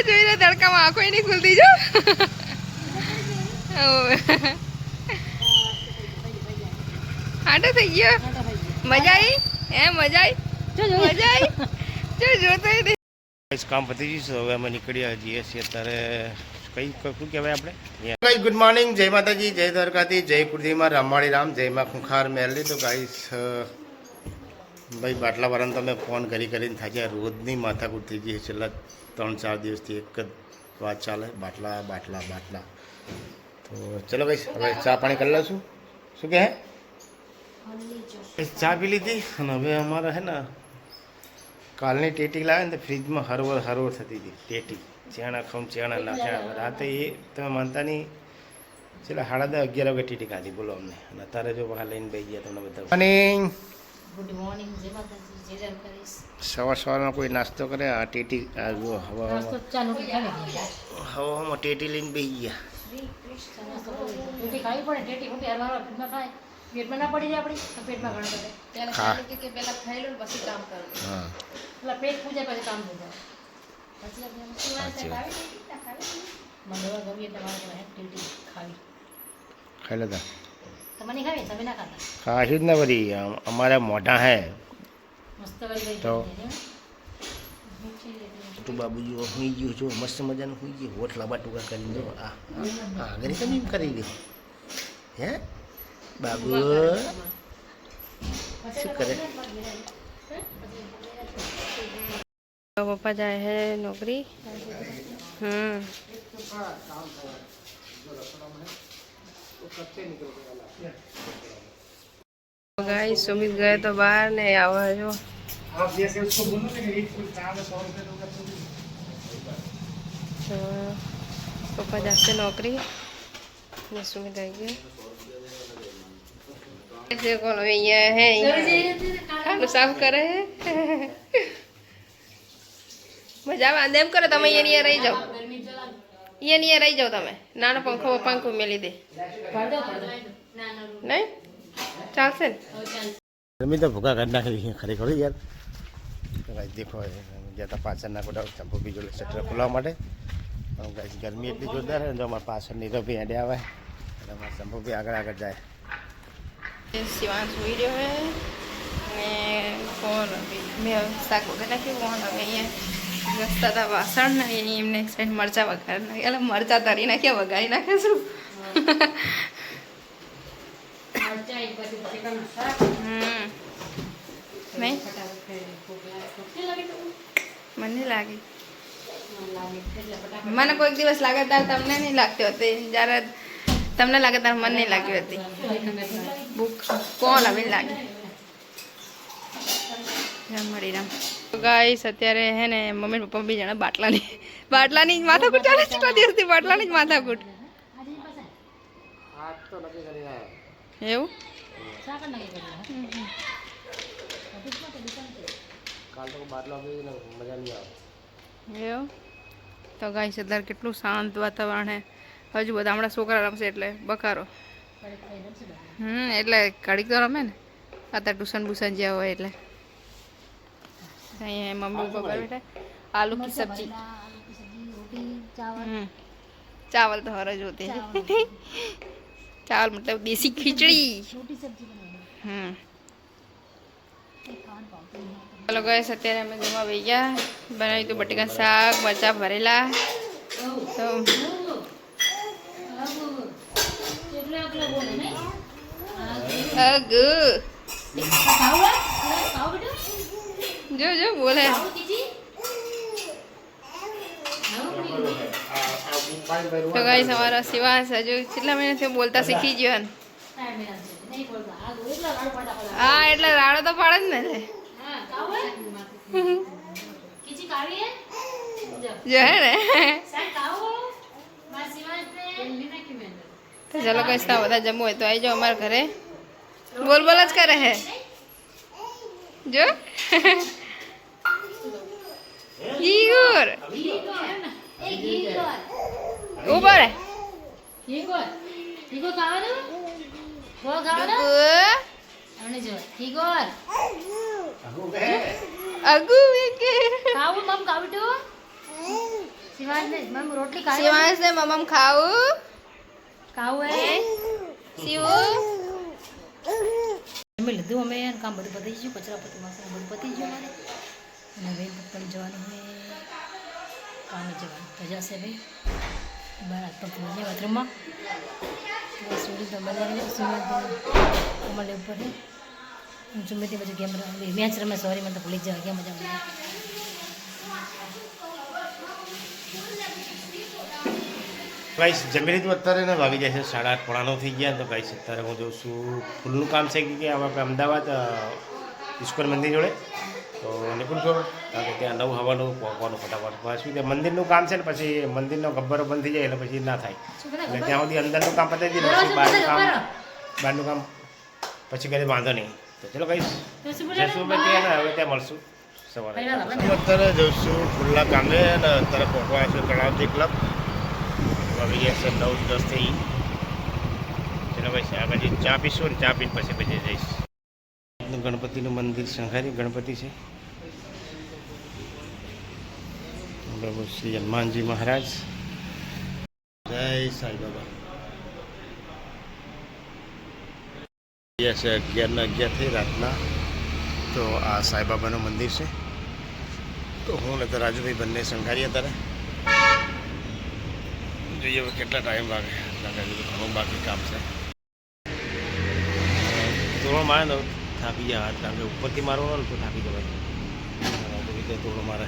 જોઈ રે તડકામાં આંખો નહીં ખુલતી જો આટો થઈ ગયો મજા આવી મજા આવી જો જોતો કામ પતી ગયું છે હવે અમે નીકળ્યા જઈએ છીએ અત્યારે કઈ શું કહેવાય આપણે ગાઈસ ગુડ મોર્નિંગ જય માતાજી જય દ્વારકાથી જય કુળદેવીમાં રામાળી રામ જય માં ખુંખાર મેળવી તો ગાઈસ ભાઈ બાટલા વાળાને તમે ફોન કરીને થાય રોજની માથાકૂટ થઈ ગઈ છેલ્લા 3-4 દિવસથી એક જ વાત ચાલે બાટલા તો ચલો ગાઈસ હવે ચા પાણી કરી લઈશું શું કહે ચા પી લીધી અને હવે અમારે હે ને કાલની ટેટી લાવે ને તો ફ્રીજમાં હરવર થતી હતી ટેટી ચેણા ચેણા નાખ્યા રાતે એ તમે માનતા નહીં છેલ્લા 10:30-11 વાગે ટેટી ખાધી બોલો અમને અને અત્યારે જો બહાર લઈને બેસી ગયા તમને બધા મોર્નિંગ ગુડ મોર્નિંગ સવારમાં કોઈ નાસ્તો કરે આ ટેટી આ જો હવામાં ટેટી લઈને બેસી ગયા પેટમાં ના પડી જાય આપણી પેટમાં ઘણું બધે પેલા ખાઈ લો પછી કામ કરો એટલે પેટ પૂજા પછી કામ થઈ જાય મંડવા ગમી તમારે ખાઈ લેતા તમને ખાવી તમે ના ખાતા ખાશું જ ને વળી અમારા મોઢા હે મસ્ત વળી તો તું બાબુજી હુઈ ગયો જો મસ્ત મજાનું હુઈ ગયો હોઠ લાંબા ટૂંકા કરીને જો આ આગળ તમે એમ કરી દે હે બાબુ શું કરે પપ્પા જાય હે નોકરી गाइस सुमित गए तो बाहर नहीं आवा जो आप जैसे उसको बोलो ना कि एक काम में 100 रुपए दूंगा तो पापा जाते नौकरी ने सुमित आई गए ऐसे कौन ये है खाना साफ करे है मजा में एम करे તમે અહીંયા રહી જાઓ અહીંયા રહી જાઓ તમે નાનો પંખો મેલી દે નહીં ચાલશે ને ગરમી તો ભૂખા કાઢી નાખી ખરેખર યાર ગાઈસ દેખો ગયા હતા પાછળના કોડા ચંપો બીજો શટર ખોલવા માટે ગાઈસ ગરમી એટલી જોરદાર છે જો અમારા પાછળની તો ભી હેડે આવે એટલે અમારા ચંપો બી આગળ જાય શિવાંશ સુઈ રહ્યો હે ને ફોન મેં શાક વગર નાખ્યું ફોન હવે અહીંયા રસ્તા હતા વાસણ ને એમને એક સાઈડ મરચા વઘાર નાખે એટલે મરચા તરી નાખ્યા વઘારી નાખે શું નહીં મને લાગી મને કોઈક દિવસ લાગે ત્યારે તમને નહીં લાગતી હતી જ્યારે તમને લાગે ત્યારે મને નહીં લાગી હતી ભૂખ કોણ હવે લાગે મળી રામ ગાઈસ અત્યારે હે ને મમ્મી પપ્પા બી જણા બાટલાની માથાકૂટ ચાલે કેટલા દિવસથી બાટલાની જ માથાકૂટ એવું એવું તો ગાઈસ અત્યારે કેટલું શાંત વાતાવરણ હે હજુ બધા હમણાં છોકરા રમશે એટલે બકારો એટલે ઘડીક તો રમે ને અત્યારે ટ્યુશન જ્યાં હોય એટલે मम्मी पापा बेटा आलू की सब्जी चावल तो हर होते हैं चावल मतलब देसी खिचड़ी चलो गए અત્યારે અમે જમવા બેસી ગયા બનાવ્યું તો બટેકા શાક મરચા ભરેલા તો जो जो बोले तो गाइस हमारा शिवांश जो કેટલા મહિનાથી બોલતા શીખી ગયો ને હા એટલે રાડો તો પાડે જ ને જો હે ને તો ચલો કઈ બધા જમવું હોય તો આવી જાઓ અમારા ઘરે બોલ બોલ જ કરે હે જો Igor. Igor. Igor. Igor ખાવાનું? ગો ખાવાનું? આને જો. Igor. આગુ કે. ખાવું મમ ખાવું તો? શિવાંશ ને મમ્મ ખાવું હે શિવ અમે લીધું અમે કામ બધું પતી ગયું કચરા પતી વાસણ બધું પતી ગયું મારે અને ભાઈ પપ્પાને જવાનું હોય કામે જવાનું રજા છે ભાઈ બહાર હાથ પગ ધોઈને બાથરૂમમાં સુડી તો બધા કમલ ઉપર છે હું ચુમ્બેથી બધું ગેમ મેચ રમે સોરી મને તો ભૂલી જ ગયા મજા મજા ગાઈસ જમી લીધું અત્યારે ને વાગી જાય છે 8:30 પોણા 9 થઈ ગયા તો ગાઈસ અત્યારે હું જોઉં છું ફૂલનું કામ છે કે હવે આપણે અમદાવાદ ઇસ્કોન મંદિર જોડે તો નીકળું છું કારણ કે ત્યાં 9 હવાનું પહોંચવાનું ફટાફટ પાછું ત્યાં મંદિરનું કામ છે ને પછી મંદિરનો ગબ્બરો બંધ થઈ જાય એટલે પછી ના થાય એટલે ત્યાં સુધી અંદરનું કામ પતાવી દઈએ પછી બહારનું કામ પછી કંઈ વાંધો નહીં તો ચલો ગાઈસ જઈશું ત્યાં ને હવે ત્યાં મળશું સવારે અત્યારે જઈશું ફૂલના કામે અને અત્યારે પહોંચવા છે તળાવથી ક્લબ વાગી ગયા છે 9:10 થઈ ચલો ભાઈ આગળ ચા પીશું ને ચા પીને પછી જઈશ ગણપતિનું મંદિર શંખારી ગણપતિ છે બરાબર શ્રી હનુમાનજી મહારાજ જય સાંઈ બાબા છે 11:11 થઈ રાતના તો આ સાંઈબાબાનું મંદિર છે તો હું ને તો રાજુભાઈ બંને શંખારી અત્યારે જોઈએ હવે કેટલા ટાઈમ લાગે ઘણું બાકી કામ છે તોડો મારે ને થાકી જાય હાથ કારણ કે ઉપરથી મારવાનો ને તો થાકી જવાય આવી રીતે તોડો મારે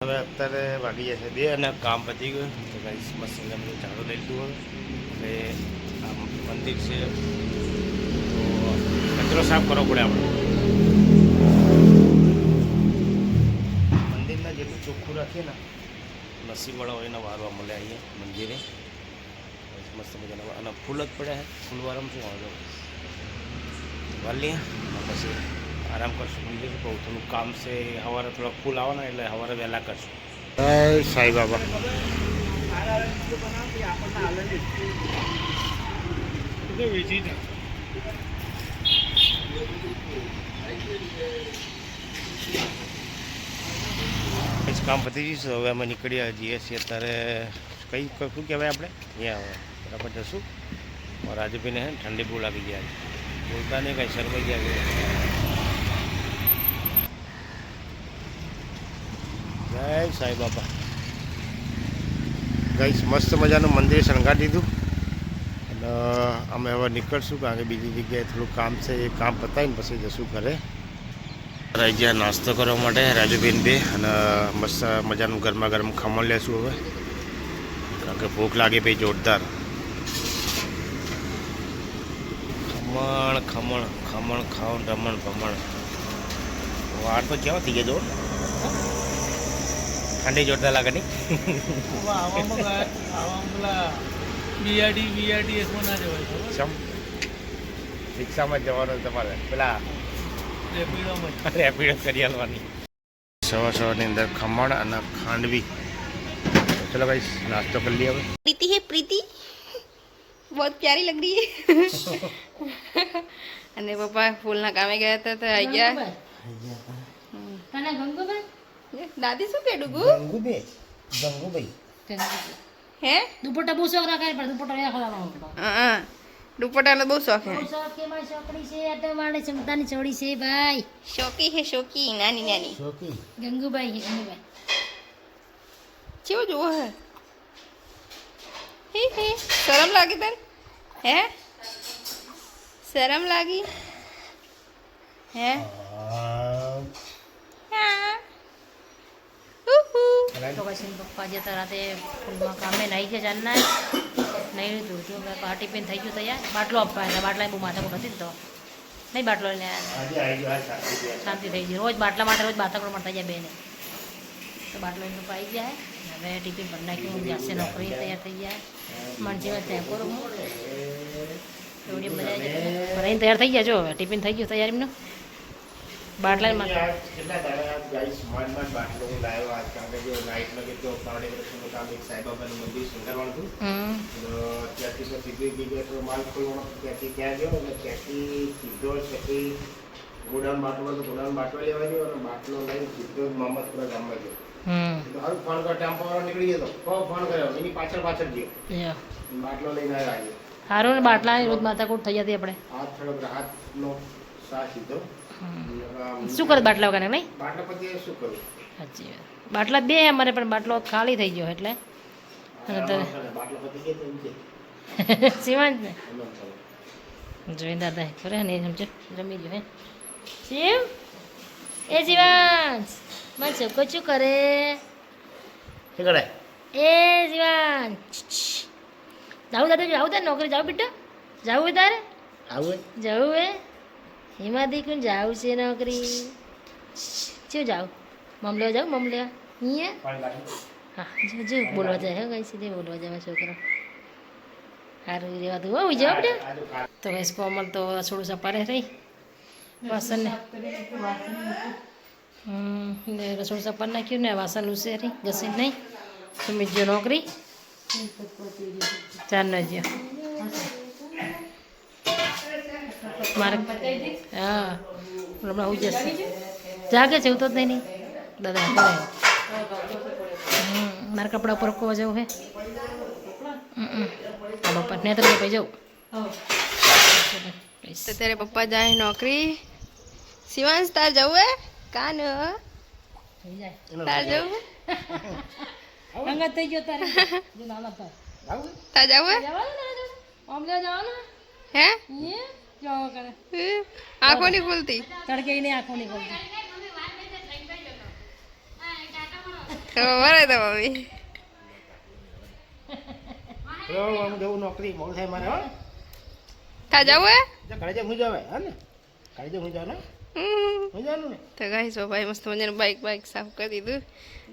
હવે અત્યારે વાગી જાય છે 2 અને કામ પતી ગયું તો ગાઈસ મસ્ત બધું ઝાડુ લઈ લીધું હવે આ મંદિર છે તો કચરો સાફ કરવો પડે આપણે મંદિરના જેટલું ચોખ્ખું રાખીએ ને નસીબવાળા હોય એના વારવા મળે અહીંયા મંદિરે મસ્ત મજાના અને ફૂલ જ પડ્યા છે ફૂલવાળામાં શું વાંધો વાલીએ પછી આરામ કરશું બીજું કહું થોડું કામ છે સવારે થોડા ફૂલ આવવાના એટલે સવારે વહેલા કરશું જય સાંઈ બાબા કામ પતી જઈશું હવે અમે નીકળ્યા જઈએ છીએ અત્યારે કઈ શું કહેવાય આપણે અહીંયા બરાબર જશું રાજુભાઈને હે ઠંડી બહુ લાગી ગયા બોલતા નહીં કંઈ શરમાઈ ગયા જય સાંઈ બાબા ગાઈસ મસ્ત મજાનું મંદિર શણગારી દીધું અને અમે હવે નીકળશું કારણ કે બીજી જગ્યાએ થોડું કામ છે એ કામ પતાવીને પછી જશું ઘરે રહી ગયા નાસ્તો કરવા માટે રાજુબેન બે અને મસ્ત મજાનું ગરમા ગરમ ખમણ લેશું હવે કારણ કે ભૂખ લાગે ભાઈ જોરદાર ખમણ ખમણ ખમણ ખાવણ રમણ ભમણ વાર તો કેવા થઈ ગયા જો ઠંડી જોરદાર લાગે નહીં રિક્ષામાં જવાનું તમારે પેલા રેપિડો કરી આલવાની સવારની અંદર ખમણ અને ખાંડવી ચલો ભાઈ નાસ્તો કરી લઈએ હવે प्रीति है प्रीति बहुत प्यारी लग रही है અને પપ્પા ફૂલના કામે ગયા હતા તો આવી ગયા તને ગંગુભાઈ દાદી શું કે ડુગુ ગંગુભાઈ હે દુપટ્ટા બહુ શોખ રાખે પણ દુપટ્ટા નહીં ખલાવાનો હા દુપટ્ટાનો બહુ શોખ છે શોખ કે મારી છોકરી છે આ તો મારી ક્ષમતાની છોડી છે ભાઈ શોકી હે શોકી નાની નાની શોકી ગંગુભાઈ કેવો જોવો હે હે શરમ લાગી તને હે શરમ લાગી હે તો પછી પપ્પા જતા રાતે ફૂલમાં કામે નાહી ગયા ચાલના નહીં લીધું જો પાર્ટી પેન થઈ ગયું તૈયાર બાટલો આપવા બાટલા બહુ માથાકૂટ હતી ને તો નહીં બાટલો લઈને શાંતિ થઈ ગઈ રોજ બાટલા માટે રોજ માથાકૂટ મળતા જાય બેને તો બાટલો એમ પાઈ ગયા હવે ટિફિન ભરી નાખ્યું જશે નોકરી તૈયાર થઈ જાય મને જેવા ત્યાં કરો થોડી મજા ભરાઈને તૈયાર થઈ ગયા જો હવે ટિફિન થઈ ગયું તૈયાર એમનું બાટલા બાટલો હું લાવ્યો આજ કારણ કે જો નાઇટમાં કે તો પાવડે વર્ષનું કામ એક સાંઈબાબાનું મંદિર શણગારવાનું હતું ત્યાંથી તો સીધી જગ્યાએ થોડો માલ ખોલવાનો ત્યાંથી ત્યાં ગયો અને ત્યાંથી સીધો પછી ગોડાઉન બાટલો તો ગોડાઉન બાટલો લેવા ગયો અને બાટલો લઈને સીધો મોહમ્મદપુરા ગામમાં ગયો હારું ફોન કર ટેમ્પો વાળો નીકળી ગયો તો ફોન કર્યો એની પાછળ ગયો યા બાટલો લઈને આવ્યો સારું ને બાટલા રોજ માથાકૂટ થઈ જતી આપણે હાથ થોડો હાથનો સા સીધો શું કરે બાટલા વગર નહીં બાટલા પછી શું કરું સાચી વાત બાટલા બે અમારે પણ બાટલો ખાલી થઈ ગયો એટલે બાટલો પછી કે તેમ છે શિવાંશ ને જોઈ દાદા કરે ને સમજો જમી ગયો હે શિવ એ શિવાંશ મારે છોકરો શું કરે શું કરે એ શિવાંશ જાવું દાદા જાવું તારે નોકરી જાવ બેટા જાવું તારે આવું જવું હે હિમા દીકું જાવું છે નોકરી શું જાવ મમ લેવા જાવ મમ લેવા અહીંયા હા જો બોલવા જાય હે કઈ સીધે બોલવા જાય છોકરા સારું રહેવાતું હોય જાવ બેટા તો કઈ કોમલ તો થોડું સપારે રહી વાસણ ને રસોડું સપાર નાખ્યું ને વાસણ લૂસે રહી ઘસી નહીં સુમિત જો નોકરી 4 નો જ્યો મારે હા હમણાં હું જશે જાગે છે તો જ નહીં દાદા મારા કપડા ઉપર કોવા જવું હે પપ્પા ને તો પછી જવું અત્યારે પપ્પા જાય નોકરી શિવાંશ તાર જવું હે કાન તાર જવું અંગત થઈ ગયો તારે જો નાના પર તાર જવું હે આમ લે જવાનું હે ये क्या करे આંખો નહીં ખુલતી તડકે નહીં આંખો નહીં ખોલતી વરે તો મમ્મી જવું નોકરી મોડું થાય મારે હો તાર જવું હે ઘરે જે હું જાવે હા ને ઘરે જે હું જાવ ને હું જાનું ને તો ગાઈસ ભાઈ મસ્ત મજાનું બાઈક સાફ કરી દીધું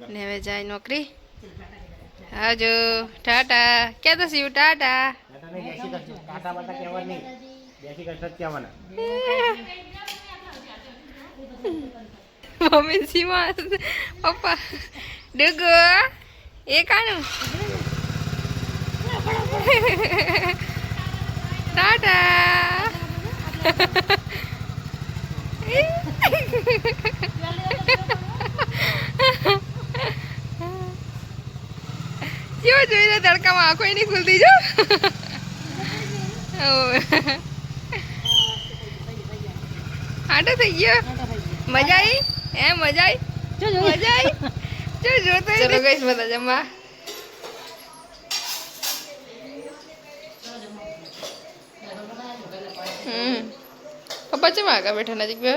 ને હવે જાય નોકરી આવજો ટાટા ક્યાં તો શિવ ટાટા ટાટા ને બેસી કરશું કાંટા બાટા કહેવા નહીં બેસી કરશે કહેવાના મમ્મી શિવાંશ પપ્પા ડુગુ એ કાનું ટાટા કેવો જોઈને તડકામાં આંખો નહીં ખુલતી જો આટો થઈ ગયો મજા આવી હે મજા આવી મજા આવી જો જોતો ચલો ગઈશ બધા જમવા પપ્પા ચમ આગળ બેઠા નજીક બે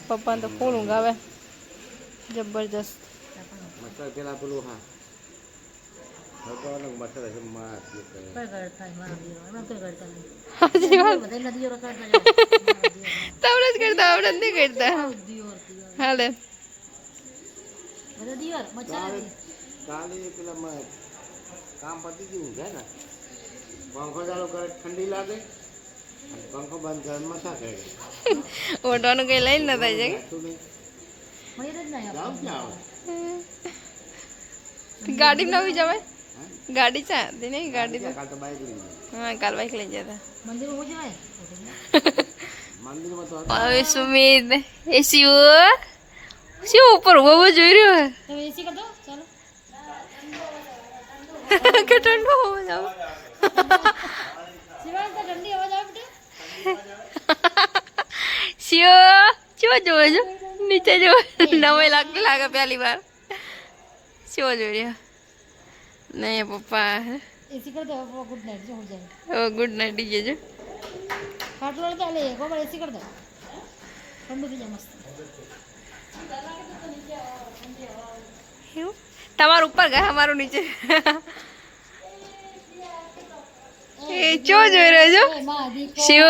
પપ્પા તો ફૂલ ઊંઘ આવે જબરજસ્ત મચ્છર પેલા પેલું હા મચ્છર હશે હાજી વાત તમને જ કરતા આવડે નહીં કરતા હાલે કાલે પેલા કામ પતી ગયું છે ને પંખો ચાલુ કરે ઠંડી લાગે પંખો બંધ કરે મસા કરે ઓટવાનું કઈ લઈને ન થાય છે ગાડી નવી જવાય ગાડી ચાલતી નહીં ગાડી તો કાલ તો બાઈક લઈ હા કાલ બાઈક લઈ જતા મંદિરમાં તો હવે સુમિત એ શિવ શિવ ઉપર ઉભો જોઈ રહ્યો હે એસી કર દો ચાલો કે ઠંડો હોવો જાવ શિવાંશ તો ઠંડી હવા જાવ બેટા શિવ ચો જોવે છો નીચે જો નવે લાગે પહેલી વાર શિવ જોઈ રહ્યા નહીં પપ્પા એસી કર દો ગુડ નાઇટ જો हो जाए ગુડ નાઇટ ડીજે જો ખાટલો તો લે ગોબર એસી કર દો ઠંડુ થઈ જાય મસ્ત એવું તમારું ઉપર ગયા અમારું નીચે એ ચો જોઈ રહ્યો છો શિવ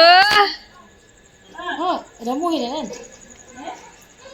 હા રમવું હે ને